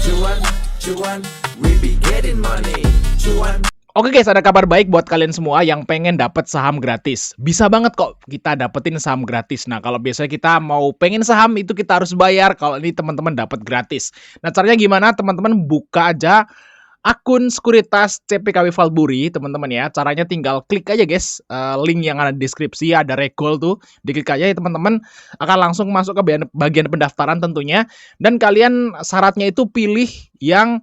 Cuan, cuan, we be getting money. Cuan. Oke guys, ada kabar baik buat kalian semua yang pengen dapat saham gratis. Bisa banget kok kita dapetin saham gratis. Nah, kalau biasanya kita mau pengen saham itu kita harus bayar. Kalau ini teman-teman dapat gratis. Nah, caranya gimana? Teman-teman buka aja akun sekuritas CPKB Valburi, teman-teman ya. Caranya tinggal klik aja guys, link yang ada di deskripsi, ada regol tuh. Diklik aja ya teman-teman, akan langsung masuk ke bagian pendaftaran tentunya. Dan kalian syaratnya itu pilih yang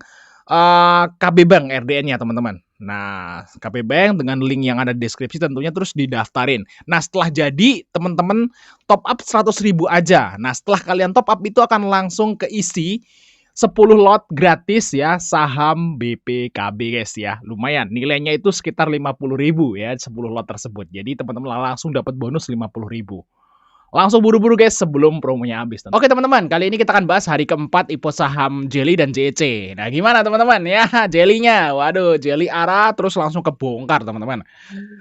KB Bank RDN-nya teman-teman. Nah, KB Bank dengan link yang ada di deskripsi tentunya terus didaftarin. Nah, setelah jadi, teman-teman top up 100.000 aja. Nah, setelah kalian top up itu akan langsung keisi 10 lot gratis ya saham BPKB guys ya. Lumayan, nilainya itu sekitar 50.000 ya 10 lot tersebut. Jadi teman-teman langsung dapat bonus 50.000. Langsung buru-buru guys sebelum promonya habis. Oke teman-teman, kali ini kita akan bahas hari keempat IPO saham Jelly dan JEC. Nah gimana teman-teman ya, Jelly-nya. Waduh, Jelly ARA terus langsung kebongkar teman-teman.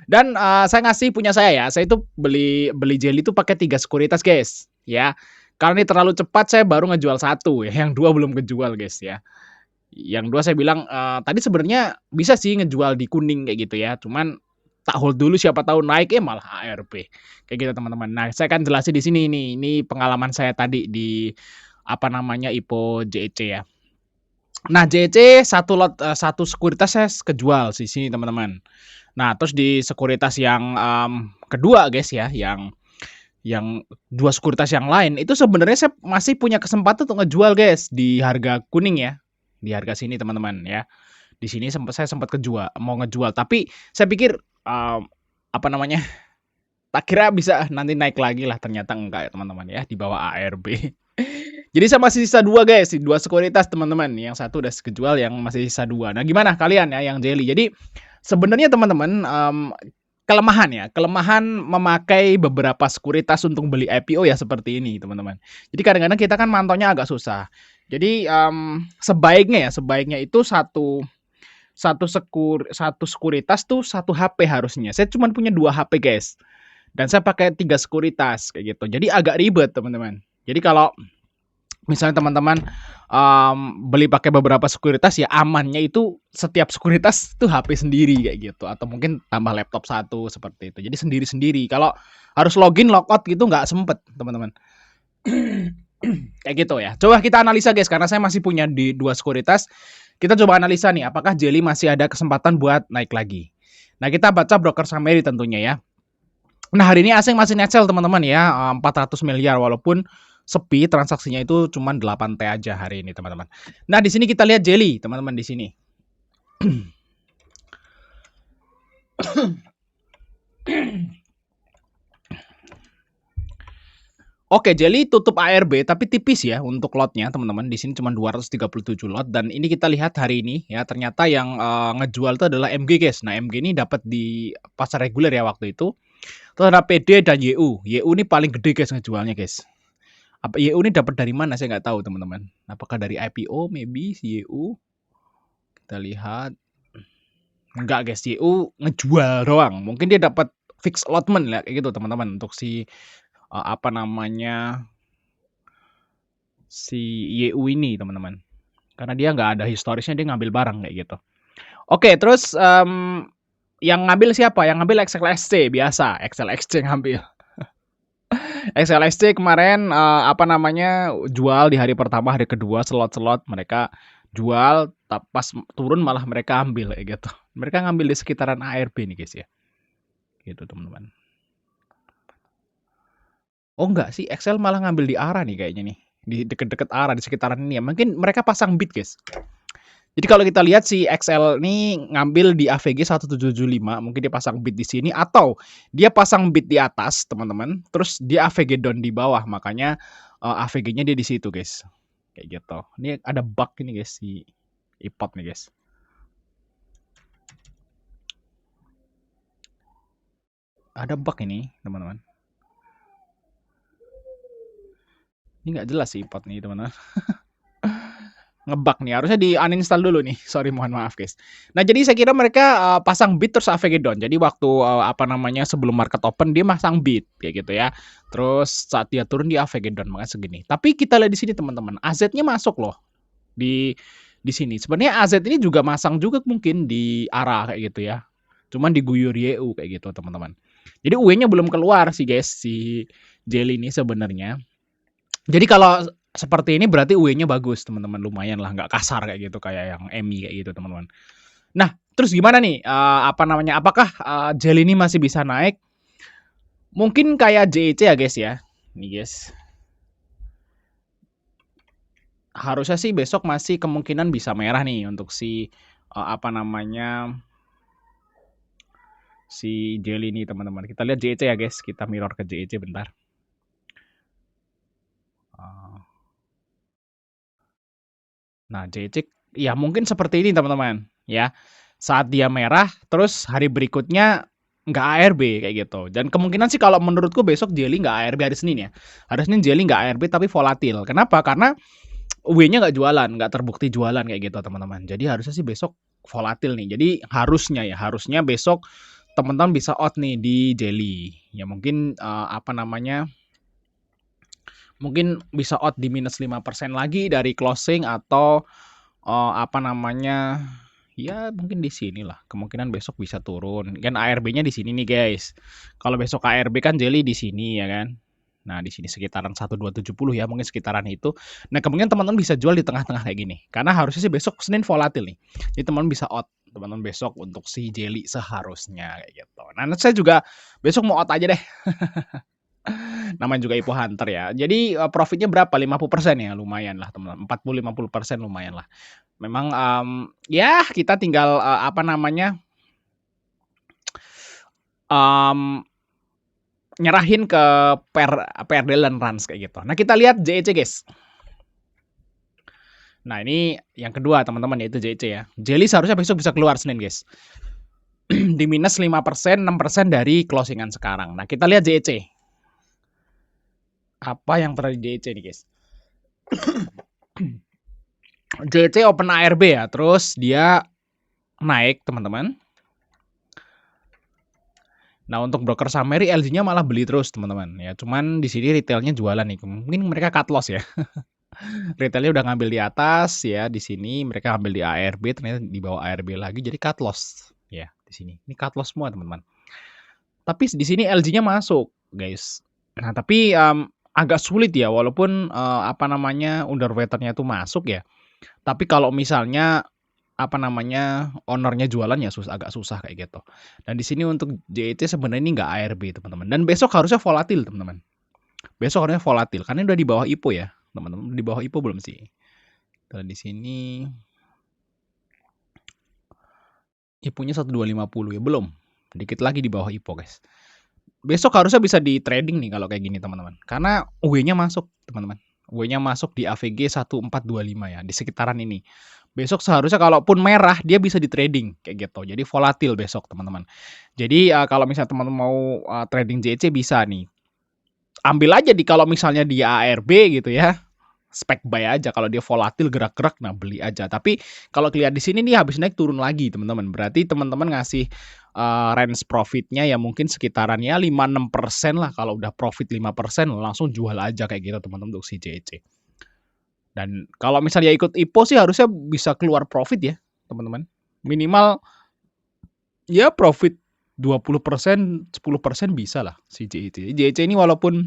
Dan saya ngasih punya saya ya, saya itu beli Jelly itu pakai 3 sekuritas guys ya. Karena ini terlalu cepat saya baru ngejual 1 ya, yang 2 belum kejual guys ya. Yang 2 saya bilang tadi sebenarnya bisa sih ngejual di kuning kayak gitu ya, cuman tak hold dulu siapa tahu naik malah ARP. Kayak gitu teman-teman. Nah, saya akan jelasin di sini nih. Ini pengalaman saya tadi di apa namanya IPO JEC ya. Nah, JEC satu lot satu sekuritas saya kejual di sini teman-teman. Nah, terus di sekuritas yang kedua guys ya, yang 2 sekuritas yang lain itu sebenarnya saya masih punya kesempatan untuk ngejual guys di harga kuning ya. Di harga sini teman-teman ya. Di sini saya sempat mau ngejual, tapi saya pikir apa namanya, tak kira bisa nanti naik lagi lah, ternyata enggak ya teman-teman ya, di bawah ARB. Jadi saya masih sisa 2 guys, 2 sekuritas teman-teman, yang satu udah kejual, yang masih sisa 2. Nah gimana kalian ya yang Jelly? Jadi sebenarnya teman-teman kelemahan memakai beberapa sekuritas untuk beli IPO ya seperti ini teman-teman. Jadi kadang-kadang kita kan mantaunya agak susah. Jadi sebaiknya itu satu sekuritas tuh 1 HP harusnya. Saya cuma punya 2 HP guys. Dan saya pakai 3 sekuritas kayak gitu. Jadi agak ribet teman-teman. Jadi kalau misalnya teman-teman beli pakai beberapa sekuritas ya amannya itu setiap sekuritas tuh HP sendiri kayak gitu. Atau mungkin tambah laptop 1 seperti itu. Jadi sendiri-sendiri. Kalau harus login logout gitu nggak sempet teman-teman. Kayak gitu ya. Coba kita analisa guys, karena saya masih punya di 2 sekuritas. Kita coba analisa nih, apakah Jelly masih ada kesempatan buat naik lagi. Nah, kita baca broker summary tentunya ya. Nah, hari ini asing masih net sell teman-teman ya, 400 miliar walaupun sepi transaksinya itu cuma 8 T aja hari ini teman-teman. Nah, di sini kita lihat Jelly teman-teman di sini. Oke, Jelly tutup ARB tapi tipis ya untuk lotnya teman-teman. Di sini cuma 237 lot dan ini kita lihat hari ini ya ternyata yang ngejual itu adalah MG guys. Nah, MG ini dapat di pasar reguler ya waktu itu. Terus ada PD dan YU. YU ini paling gede guys ngejualnya guys. Apa YU ini dapat dari mana saya nggak tahu teman-teman. Apakah dari IPO maybe si YU? Kita lihat. Enggak guys, YU ngejual doang. Mungkin dia dapat fix allotment ya kayak gitu teman-teman untuk si apa namanya, si YU ini teman-teman. Karena dia nggak ada historisnya, dia ngambil barang kayak gitu. Oke, terus yang ngambil siapa? Yang ngambil XLSC biasa, XLSC ngambil. XLSC kemarin apa namanya, jual di hari pertama, hari kedua slot-slot mereka jual, pas turun malah mereka ambil kayak gitu. Mereka ngambil di sekitaran ARB nih guys ya. Gitu teman-teman. Oh enggak sih, Excel malah ngambil di ARA nih kayaknya nih. Di deket-deket ARA, di sekitaran ini ya. Mungkin mereka pasang bid guys. Jadi kalau kita lihat si Excel ini ngambil di AVG 1775, mungkin dia pasang bid di sini atau dia pasang bid di atas, teman-teman. Terus dia AVG down di bawah, makanya AVG-nya dia di situ, guys. Kayak gitu. Ini ada bug ini, guys, si iPod nih, guys. Ada bug ini, teman-teman. Ini nggak jelas sih iPod nih, teman-teman. Ngebug nih, harusnya di uninstall dulu nih. Sorry, mohon maaf guys. Nah, jadi saya kira mereka pasang bid terus AVG down. Jadi waktu apa namanya sebelum market open dia masang bid kayak gitu ya. Terus saat dia turun dia AVG down makanya segini. Tapi kita lihat di sini teman-teman, AZ-nya masuk loh di sini. Sebenarnya AZ ini juga masang juga mungkin di ARA kayak gitu ya. Cuman diguyur YU kayak gitu, teman-teman. Jadi UE-nya belum keluar sih guys, si Jelly ini sebenarnya. Jadi kalau seperti ini berarti UE-nya bagus, teman-teman. Lumayan lah, nggak kasar kayak gitu kayak yang EMI kayak gitu, teman-teman. Nah, terus gimana nih? Apa namanya? Apakah Jelly ini masih bisa naik? Mungkin kayak JEC ya guys ya. Nih guys. Harusnya sih besok masih kemungkinan bisa merah nih untuk si apa namanya? Si Jelly ini, teman-teman. Kita lihat JEC ya guys. Kita mirror ke JEC bentar. Nah, JEC ya mungkin seperti ini, teman-teman, ya. Saat dia merah, terus hari berikutnya nggak ARB kayak gitu. Dan kemungkinan sih kalau menurutku besok Jelly nggak ARB hari Senin ya. Hari Senin Jelly nggak ARB tapi volatil. Kenapa? Karena W-nya nggak jualan, nggak terbukti jualan kayak gitu, teman-teman. Jadi harusnya sih besok volatil nih. Jadi harusnya besok teman-teman bisa out nih di Jelly. Ya mungkin apa namanya? Mungkin bisa out di minus 5% lagi dari closing atau apa namanya? Ya mungkin di sini lah. Kemungkinan besok bisa turun. Kan ARB-nya di sini nih, guys. Kalau besok ARB kan Jelly di sini ya kan. Nah, di sini sekitaran 1270 ya, mungkin sekitaran itu. Nah, kemungkinan teman-teman bisa jual di tengah-tengah kayak gini. Karena harusnya sih besok Senin volatil nih. Jadi teman-teman bisa out teman-teman besok untuk si Jelly seharusnya kayak gitu. Nah, saya juga besok mau out aja deh. Namanya juga IPO Hunter ya. Jadi profitnya berapa? 50% ya, lumayan lah teman-teman. 40-50% lumayan lah. Memang ya kita tinggal apa namanya? Nyerahin ke PRDL dan Rans kayak gitu. Nah, kita lihat JEC guys. Nah, ini yang kedua teman-teman yaitu JEC ya. Jelly seharusnya besok bisa keluar Senin guys. Di minus 5%, 6% dari closingan sekarang. Nah, kita lihat JEC. Apa yang terjadi di JEC nih guys? JEC open ARB ya, terus dia naik teman-teman. Nah, untuk broker summary LG-nya malah beli terus teman-teman ya. Cuman di sini retailnya jualan nih. Mungkin mereka cut loss ya. Retailnya udah ngambil di atas ya, di sini mereka ambil di ARB, ternyata di bawah ARB lagi jadi cut loss ya di sini. Ini cut loss semua teman-teman. Tapi di sini LG-nya masuk, guys. Nah, tapi agak sulit ya walaupun apa namanya underwater-nya tuh masuk ya. Tapi kalau misalnya apa namanya ownernya jualan ya agak susah kayak gitu. Dan di sini untuk JET sebenarnya ini nggak ARB teman-teman. Dan besok harusnya volatil teman-teman. Besok harusnya volatil karena udah di bawah IPO ya teman-teman. Di bawah IPO belum sih? Dan di sini IPO-nya 1250 ya belum. Dikit lagi di bawah IPO guys. Besok harusnya bisa di trading nih kalau kayak gini teman-teman. Karena UE-nya masuk teman-teman. UE-nya masuk di AVG 1425 ya di sekitaran ini. Besok seharusnya kalaupun merah dia bisa di trading kayak gitu. Jadi volatil besok teman-teman. Jadi kalau misalnya teman-teman mau trading JEC bisa nih. Ambil aja kalau misalnya di ARB gitu ya. Spek buy aja kalau dia volatil gerak-gerak nah beli aja. Tapi kalau lihat di sini nih habis naik turun lagi teman-teman. Berarti teman-teman ngasih range profitnya ya mungkin sekitaran ya 5-6% lah. Kalau udah profit 5% langsung jual aja kayak gitu teman-teman untuk si JEC. Dan kalau misalnya ikut IPO sih harusnya bisa keluar profit ya, teman-teman. Minimal ya profit 20%, 10% bisa lah si JEC. JEC ini walaupun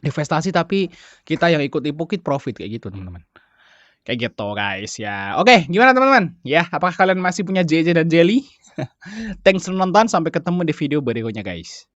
investasi tapi kita yang ikut IPO kita profit kayak gitu, teman-teman. Kayak gitu, guys ya. Oke, gimana teman-teman? Ya, apakah kalian masih punya JEC dan Jelly? Thanks for nonton, sampai ketemu di video berikutnya, guys.